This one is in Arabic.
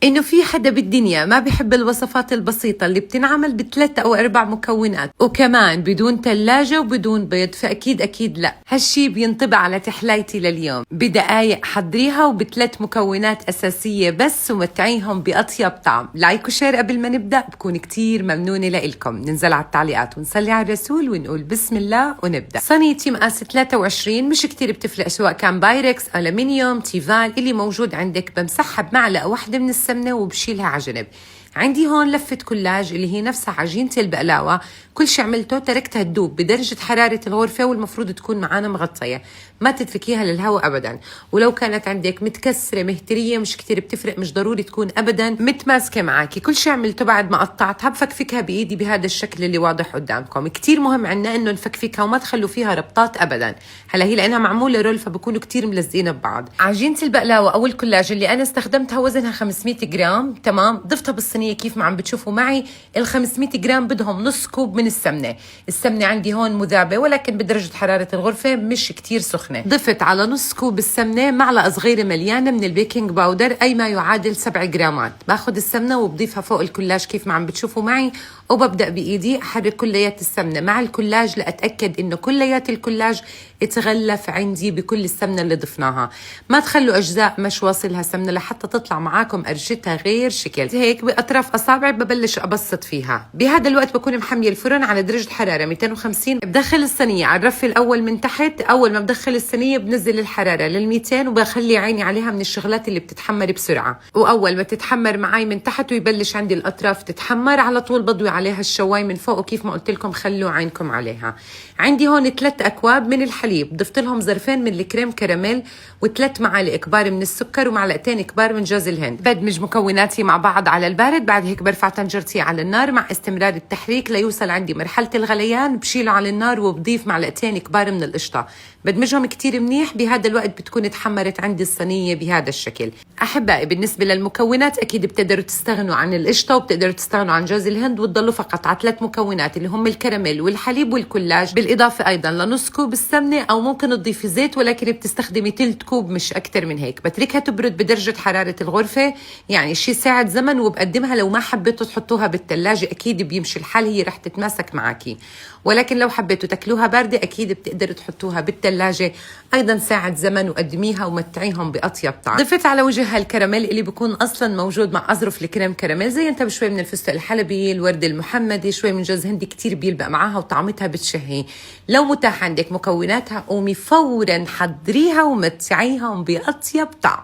إنه في حدا بالدنيا ما بيحب الوصفات البسيطة اللي بتنعمل ب3 أو 4 مكونات، وكمان بدون تلاجة وبدون بيض، فأكيد أكيد لا، هالشي بينطبع على تحلايتي لليوم. بدقايق حضريها وب3 مكونات أساسية بس، ومتعيهم بأطيب طعم. لايك وشير قبل ما نبدأ بكون كتير ممنونة لإلكم. ننزل على التعليقات ونصلي على الرسول ونقول بسم الله ونبدأ. صينيتي مقاس 23، مش كتير بتفرق سواء كان بايركس، ألمنيوم، تيفال، اللي موجود عندك. بمسحها بمعلقة واحدة من السمنة وبشيلها على جنب. عندي هون لفة كولاج اللي هي نفسها عجينة البقلاوة. كل شي عملته تركتها تدوب بدرجة حرارة الغرفة، والمفروض تكون معانا مغطية، ما تتركيها للهواء أبدا. ولو كانت عندك متكسرة مهترية مش كتير بتفرق، مش ضروري تكون أبدا متماسكة معاكي. كل شي عملته بعد ما قطعتها بفكفكها بإيدي بهذا الشكل اللي واضح قدامكم. كتير مهم عنا إنه نفكفكها وما تخلوا فيها ربطات أبدا. هلا هي لأنها معمولة رول فبكونوا كتير ملزقين ببعض. عجينة البقلاوة أو الكولاج اللي أنا استخدمتها وزنها 500 جرام، تمام. ضفتها بالصينية كيف ما عم بتشوفوا معي. ال 500 جرام بدهم نص كوب من السمنة. السمنة عندي هون مذابة ولكن بدرجة حرارة الغرفة مش كتير سخنة. ضفت على نص كوب السمنة معلقة صغيرة مليانة من البيكنج باودر، أي ما يعادل 7 جرامات. باخد السمنة وبضيفها فوق الكولاج كيف ما عم بتشوفوا معي، وببدأ بإيدي أحرك كليات السمنة مع الكولاج لأتأكد إنه كليات الكولاج اتغلف عندي بكل السمنة اللي ضفناها. ما تخلوا أجزاء مش واصلها سمنة لحتى تطلع معاكم قرشتها غير شكل. هيك بأطراف أصابع ببلش أبسط فيها. بهذا الوقت بكون محمية الفرن على درجة حرارة 250. بدخل الصينية على الرف الأول من تحت. أول ما بدخل الصينية بنزل الحرارة لل200 وبخلي عيني عليها. من الشغلات اللي بتتحمر بسرعة، وأول ما تتحمر معي من تحت ويبلش عندي الأطراف تتحمر، على طول بضوي عليها الشواي من فوق. وكيف ما قلت لكم خلوا عينكم عليها. عندي هون 3 أكواب من الحليب، ضفت لهم ظرفين من الكريم كراميل، و3 معالق كبار من السكر، ومعلقتين كبار من جوز الهند. بدمج مكوناتي مع بعض على البارد. بعد هيك برفع طنجرتي على النار مع استمرار التحريك ليوصل عندي مرحلة الغليان. بشيله على النار وبضيف معلقتين كبار من القشطة. بدمجهم كتير منيح. بهذا الوقت بتكون اتحمرت عندي الصينية بهذا الشكل. أحبائي، بالنسبة للمكونات أكيد بتقدروا تستغنوا عن القشطة وبتقدروا تستغنوا عن جوز الهند وتضلوا فقط على 3 مكونات اللي هم الكراميل والحليب والكولاج، بالإضافة أيضا لنص كوب السمنة، أو ممكن تضيفي زيت ولكن بتستخدمي 3 كوب مش أكتر من هيك. بتركها تبرد بدرجة حرارة الغرفة، يعني شي ساعة زمن، وبقدمها. لو ما حبيتوا تحطوها بالثلاجة أكيد بيمشي الحال، هي رح تتماسك معاكي. ولكن لو حبيتوا تاكلوها باردة أكيد بتقدروا تحطوها بالثلاجة أيضا ساعة زمن، وقدميها ومتعيهم بأطيب طعم. ضفت على وجهها الكراميل اللي بيكون أصلا موجود مع أظرف الكريم كراميل. زينتها بشوي من الفستق الحلبي، الورد المحمدي، شوي من جوز هندي، كتير بيلبق معاها وطعمتها بتشهي. لو متاح عندك مكوناتها قومي فورا حضريها ومتعيهم بأطيب طعم.